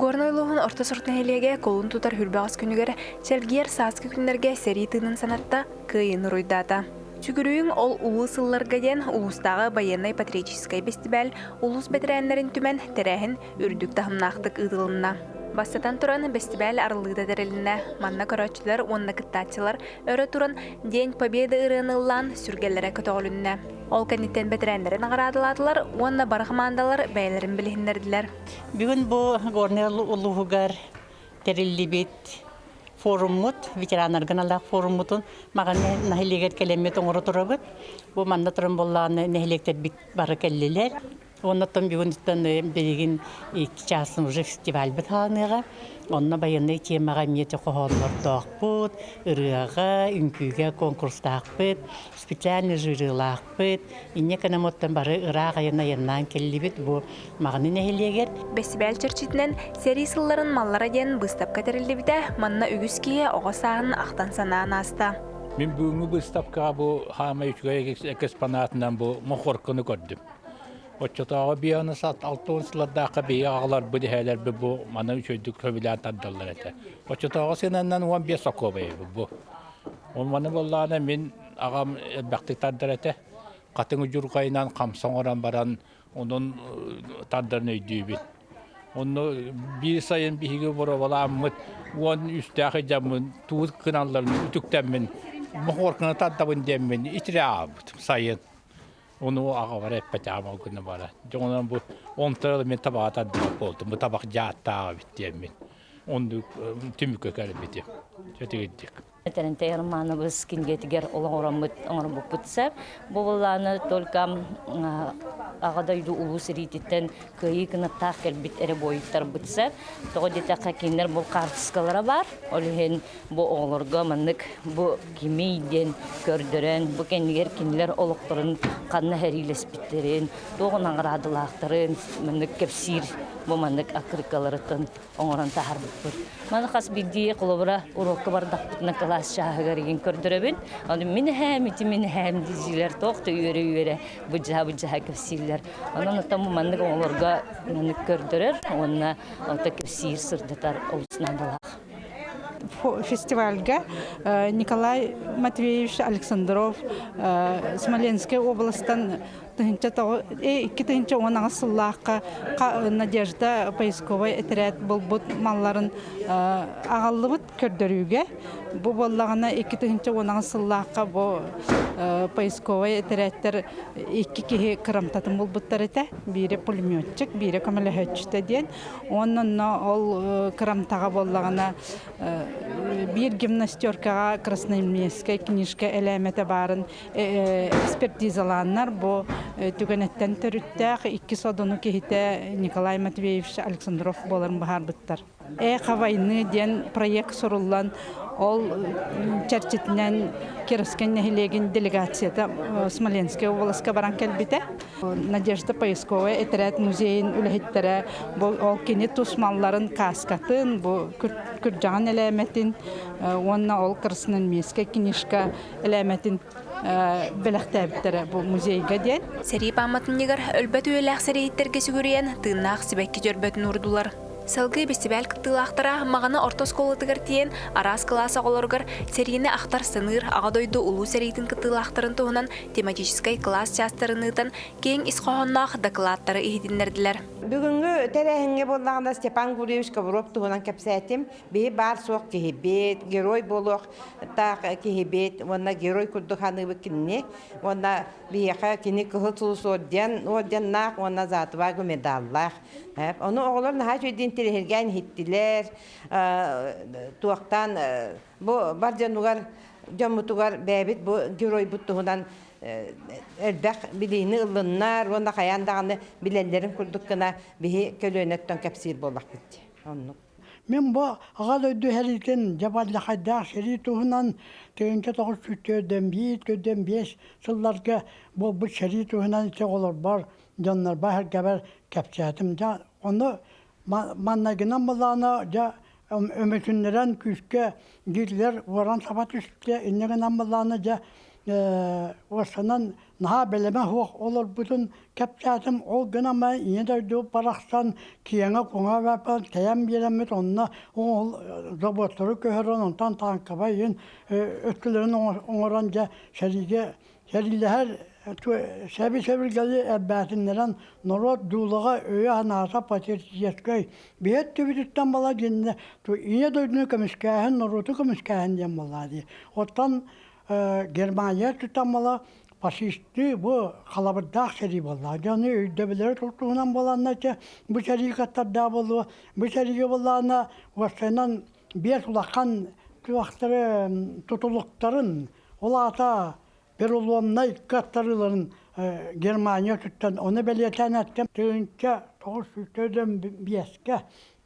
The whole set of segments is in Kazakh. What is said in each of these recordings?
Горнойлуғын орта сұртын хелеге колун тутар хүрбағыз күнігер сәлгер саскы күнлерге сәри тынын санатта кыйын руйдата. Чүгірүйін ол улы сылларға ден улустағы военной патриотической фестиваль улус бәтірәнлерін түмен тәрәхін үрдік тахымнақтық ұдылынна. Бастатан туран фестиваль арылыда дәрелінна. Манна көрөчілер, онна кыттатчылар өрі туран День Победы ырынылан сүргелері көтоғылынна. Ол кәнеттен бәтірәнлерін ағырадыладылар, онна бар командалар бәйлерін білігіндерділер. Бүгін бұл Горнел улуғығар тәрелі бет форуммут, ветеранар гыналақ форуммутун маған нәхилегер келемет оңыры тұрабыт. Бұл манда тұрын болағаны нәхилектер бит бары кәлелер. Оннаттан бүгіндіктен береген часын уже фестиваль біт халаныға. Онна баянный темаға мете қоғалылар тоқ бұд, ұрыға, үнкүйге конкурстақ бұд, специальный жырылақ бұд. Инне канамоттан бары ұраға яннан келі бұд бұл мағаны нәхилегер. Фестиваль чырчитінен сери сылларын маллара ден бұстап кәтірілі біді, манна үгіскеге оғасағын ақтан санаан аста. Мен бүгінгі бұстапқа бұл хама үшіге экспонатынан бұл мұқорқыны көрдім. Отчатаға бияны сат 6 сылардақа бия ағалар бұды әлер бұл мана үшөйдік көбілі атаддалар әті. Отчатаға сененнен 15 соқы бәй бұл. Ол маны болағына мен ағам бәқтік таддар әті. Қатыңы жүрғайынан қамсан оран баран оның таддарын өйдей бет. Оны бір сайын бігі бұры боламын, оның үстәқі жамын, туыз қыналарын үтіктәмін, мұқорқыны таддабын демін, итірі абыд сайын. Onu ağa var hep bacağıma günü var. Jondan bu 10 tane men tabağa taddım oldu. Bu tabak jatta bitti men. Onu tümük kökeli bitti. Kötü gittik. Этен терманыбыз кингетигер олоңоромут оңоромбук бутсап, боволаны только агадайду улус рититтен кыйыкны такел бит эре боюттар бутсап, тогодета какинер бул картискалары бар. Олген бу оңорго мынык бу кимейден көрдөрөн, бу кенигер кинлер олоктурун канна херилес биттерин, тогон аңрадылактырын, мынык кепсир бу мынык акрикаларын оңорон тахарбыт. Маны хас бидди кулобра урокка бардак класс шахагарыгын көрдөрөбүн. Аны мен хэм дизилер тоқты үйрө буджа кепсиллер. Анан там мандык олорга маны көрдөрөр. Онна ата кепсир сырдатар олсунадалак. Фестивальга Николай Матвеевич Александров Смоленской областан Китайнча онаңа сыллаққа Надежда Поисковая этерет болбут малларын ағаллы бұд көрдіруге. Бұл болағына китайнча онаңа сыллаққа бұл Поисковая этереттер екі кеге қырамтатын болбуттар еті. Бірі пулеметчик, бірі көміліхетчіті ден. Онын ол қырамтаға болағына bir gimnasтеркаға красноармейская книжка әләметі барын экспертизаланар. Бұл түгенеттен түріттәқ 2 содыны кехіте Николай Матвеевич Александров боларын бағар бұттар. Қавайны ден проект сұрылан ол чәрчетінен Кировскен нәхилеген делегацията Смоленская областқа баран кәлбіті. Надежда Поисковая әтірәт музейін үліхеттері ол кені тусмалларын каскатын, күрджаған әләметін, онна ол красноармейская книжка әләметін біліқтәбіттері бұл музейге ден. Сәрей паматын негір өлбәт өйләқ сәрейіттерге сүгірген тыынақ сібәкке жөрбәтін ұрдылар. Сылғы бестибәл кыттылақтыра мағаны ортос колытығыр тиен арас класса оларғыр сәрейіні ақтар сыныр ағадойды ұлу сәрейтін кыттылақтырын туғынан тематическай класс частарынытын кейін исқоғыннақ докладтары ehidinlerdiler. Бүгінгі тәрәхінге болағында Степан Гуревич Ковров туғынан кәпсәтім бей бар соқ кехебет, герой болуқ тақ кехебет, онна герой күрдіғаны бүкінне, онна бейеқа кені күхіл сұлыс орден нақ, онна затывағы медаллақ. Оны оғылар наға жөйден телехерген хиттілер, туақтан бар жануғар, жамутуғар бәбіт герой бұттығынан әрбәқ білейіні ұлыннар, онда қаяндағаны білелерін күрдіккіна бейі көлөнеттен кәпсир болақ бітті. Мен бұл ағал өйді әрілген жабарлы қайдақ шері туғынан тегенке тоғыз көден 5 сылларға бұл шері туғынан ете олар бар, жанлар бар әргәбәр кәпсәтім. Оны маннагынан болағына өмекінлерін күшке дейлер оран сабат үсті, иннегінен болағына Осынан наha белеме хуак олар бүтін кәпчәтім ол гына ма иедерді барақсан киеңе қоңа вәпән кәйәм беремет онына ол заботлары көһөрөн онтан танкабайын өткілерін оңыран жа шәриләһәр Şebi əbbəsindən norot dulağa öyə hanasa patirtiyətkəy. Biyət tübütütdən bala genne. İne doydunu kömüskəhin, norotu kömüskəhin diyen bala diye. Ottan Germaniya tutan bala pasisti bu kalabırdak seri bala. Yani öydebileri tuttuğundan balanlar ki bu seri katlarda bolu. Bu seri balana vasınan bir ulakan tutulukların olata bir olumnay katlarıların Germaniya tuttan onu belirten ettim. Tüyünce toğuz sütüden biyeske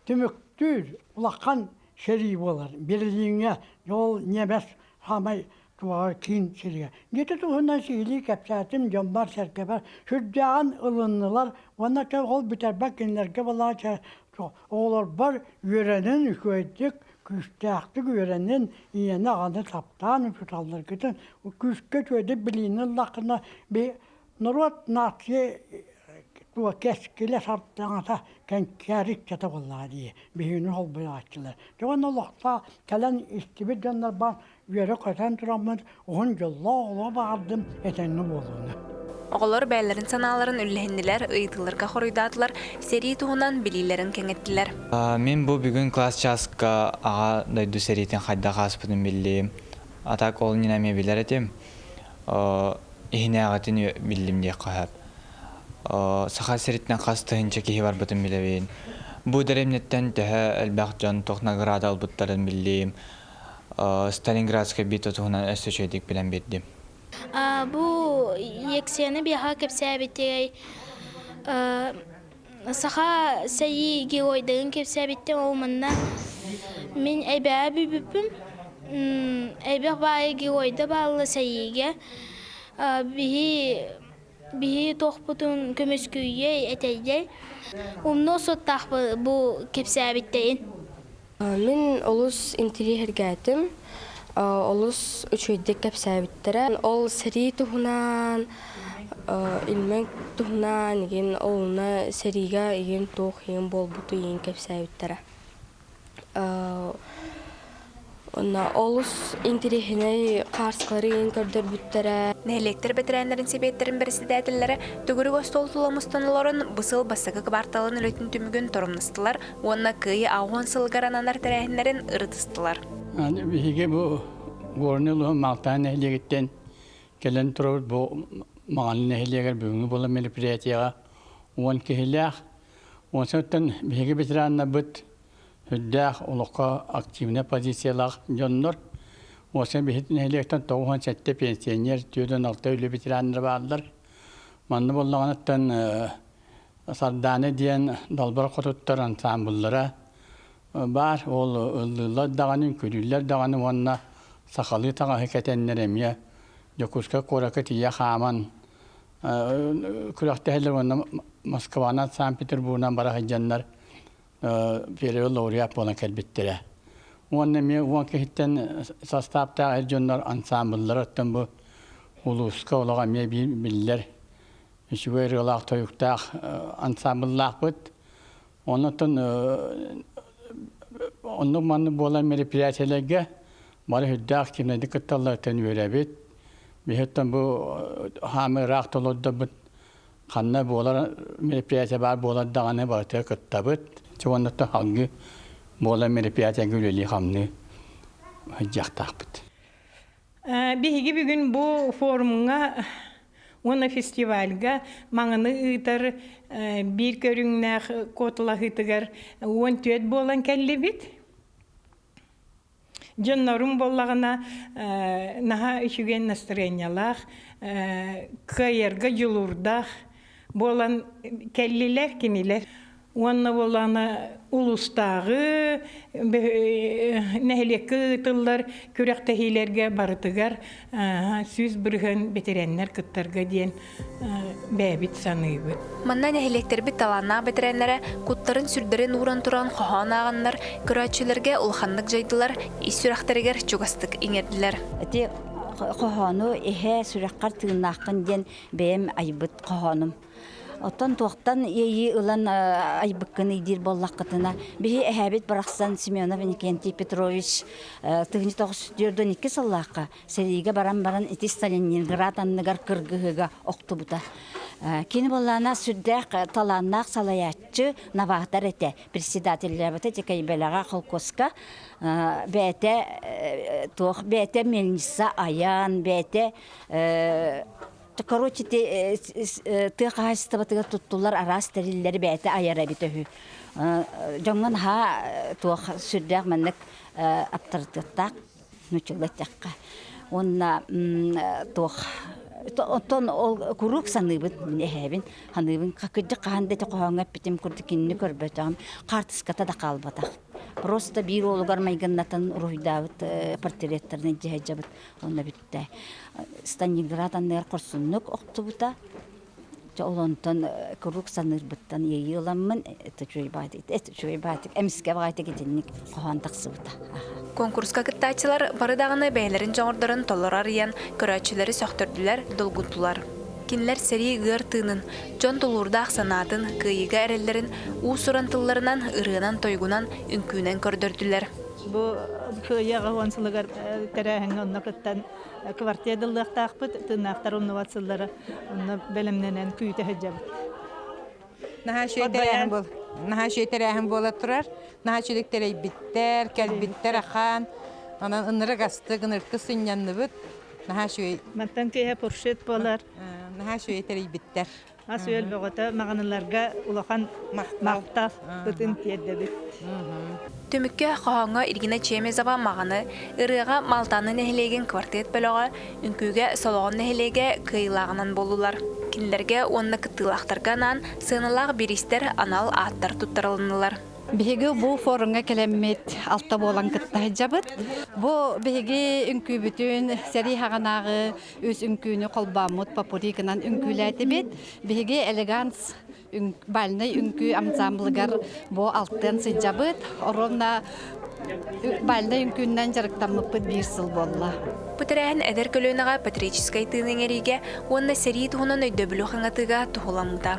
tümüktür ulakan şeri bolar. Birliğine yol nebes hamay tuvağı kin şeriye. Geti tuğundan şehirli kepsatım cambar serkeber. Şüddağın ılınlılar ona ki ol biter bakınlarke vallahi oğlar var yörenin hükümetlik küstahtık öğrenin iyene ağını taptan tutallar gidin. O küske köyde bilinin lakına bir norot nasiye tuva keskile sarttığına ken kârik çata vallahi diye. Bihinin ol böyle açtılar. Çoğun Allah'ta gelen istibid canlar ben yere koytan duramız. Onun yolla ola bağırdım etenli bolunu. Oğullar bəylərin sanaların ülləhindiler, ıydılarga xoruydadılar, seri tuğunan bililerin kengettiler. Men bu bugün klas çaska ağa daydu seritin xayda xaspıdın bildim. Atak olun yinamaya bilir etim. İhine ağatın bildim diye qahab. Sağa seritten qastığınca kehi var bıtın bilebin. Bu deremnetten tehe elbaq can toqna grada albıtların bildim. Stalingradska bito tuğunan östöçedik bilen bildim. Bu yekseni bir hakip sabiti saha sayı geoydağın kep sabitti olmanına min ebe bübüpüm ebe bayi geoyda bağlı sayıga bihi tohbutun kömüsküye eteyde umno sottaq bu kep sabitteyin. Min olus intiri hergatim. Olus üçüydek kep sabittere. Ol seri tuhunan, ilmek tuhunan, igen oluna seriga igen toh igen bol butu igen kep sabittere. Ona olus intirihine qarsqları igen kördür büttere. Nehlektir betirenlerin sebetlerin birisi dədilləri tügürü göstoltulamustanların bısıl basıqı kıbartalın ülötün tümügün torumnıstılar, ona kıyı ağon sılgarananar terehinlerin ırıtıstılar. Bihige bu gornelu maltan nehlegitten gelen turur bu mağanlı nehleger bugün bola meripiyatiya on kehilah on sattan bihige bitiranna bit hüddah uluqa aktivne pozisiyalar jonnor o sen bihit nehlegten toğhan sette pensioner tüyden altı ölü bitiranlar varlar manlı bollağanattan sardane diyen dalbar qotuttar ansambullara Bar ol ıllılar dağının külüller dağının vanna sakalı tağa heketenlerem Yokuska korakat ya haman kurakteheller vanna Moskva'na San Petersburg'dan bara haccanlar periyo laureat bolan kelbittire. Vanna mi vanka hitten sastapta erjonlar ansambullar attan bu uluska olaga mi biller. Şüveri olaq toyuktaq ansambullar bit. Ondan Onun manı bolan meripiyatelerge bari hüddağ kimle dikkatlardan öğrebit. Bir hatta bu hamı rahtolodda bit kanna bolar meripiyate bar bolar dağına batı kıttabit. Çoğunlukta hangi bolan meripiyate güleli hamni hüccaq bit. Bihigi bugün bu forumuna ona festivalga mağını ıtar bir körünler kotla hıtıgar on tüet bolan kelli bit. Canlarım bollağına naha işügen настроениялах kayırga julurdağ bolan kelliler kiniler. Onunla bolana ulustağı nehleki tıllar kürek tehilerge barıtıgar süz bırgın betirenler kıttarga diyen bäbit sanıybı. Manna nehlektir bit talanna betirenlere kutların sürdürün uğran turan qohan ağanlar küraççilerge ulxanlık jaydılar, isüraxtariger çugastık ingerdiler. Eti қохону эхе сүрәккар тыыннааққын ден бәйім айбыт қохонум. Оттан туақтан ейі ылан айбыққын идир боллаққытына. Бейі әхәбет барақсан Семенов Никентий Петрович тыгыны тоғыз дөрден 2 сыллаққа. Сәрейге баран ити Сталинград анныгар кыргыға оқты бұта. Кені боллана сүрдәк таланнақ салаятчы навақтар әте. Председателлер бұта текай бәліға қолкоска. Бәйте Мельниса Аян, бәйте... Короче, ты қағайсыты батыға тұттылар арас тәрелері бәйті айара бітігі. Жоңған туақ сүрдәк мәнік аптырдықтақ, нүчілдеттаққа. Онна туақ... Оттон ол күрік саныбыт әйбін, ханыбын қақыды қағанды қоғаңа бітім күрді кеніне көрбетіғым, қартыската да қалбатақ. Просто бір олығар майғаннатын ұройдауыт портреттарны жайжабыт, онна бітті. Сталинград аннығар құрсынлық оқты бұта. Олонтон күрік санырбыттан ейі оламын, жөй байтық, әміске бағайты кетенік қоған тақсы бұта. Конкурска кыттачылар барыдағыны бәйлерін жоңырдарын толырар ен көрәтшілері сөқтірділер, долгунтулар. Кинлер сери ғыр тыынын, жон толурдақ санатын, күйігі әрелерін, ұсырантыларынан, ұрығынан, тойгунан, үнкүйінен көрдірділер. Бу кыяга онсылыгар терәһен онна кыттан квартиралык тақпыт тынақтар онновациялары онна белемненен күйте хәҗәб. Наха шөйтерәһен бола турар. Наха шөйтерәй биттер, кәлбиттер ахан. Анан ыныры гасты, гыныркы сынянны бит. Наха шөй. Маттан кеһә пуршет болар. Наха шөйтерәй биттер. Асыел бөгөтә мәгънәләргә улахан мактaf бутын тиәдә бит. Төмікке қоғаңа иргіне чемезаба мағаны, ырыға малтаны нәхілеген квартет бөліға, үнкүйге солоғын нәхілеге кыйлағынан болулар. Кинлерге онны кыттылақтарғанан сынылақ берістер анал аттар туттарылынылар. Беги бу форумга келеммет алта болан кытта жабыт. Бу беги үнкүй бүтүн сери хаганагы өз үнкүйүнү колбамут папурикынан үнкүйләте бит. Беги элеганс бальный үнкүй ансамблыгар бу алтын сыжабыт. Оронна бальный үнкүннән жарыктамыппыт 1 сыл болла. Бұтырәйін әдір көлөніға патрическай тыының әриге, онна сери туғынан өйді бүлі қаңатыға тұғыламыда.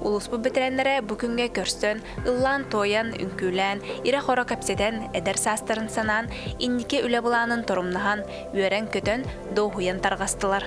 Улуспу бітірәнлері бүкінге көрстен, ыллан тоян, үнкүлән, ире қора кәпсетен, әдір састырын санан, иннике үлі бұланын торымнаған, үйерен көтен доғуян тарғастылар.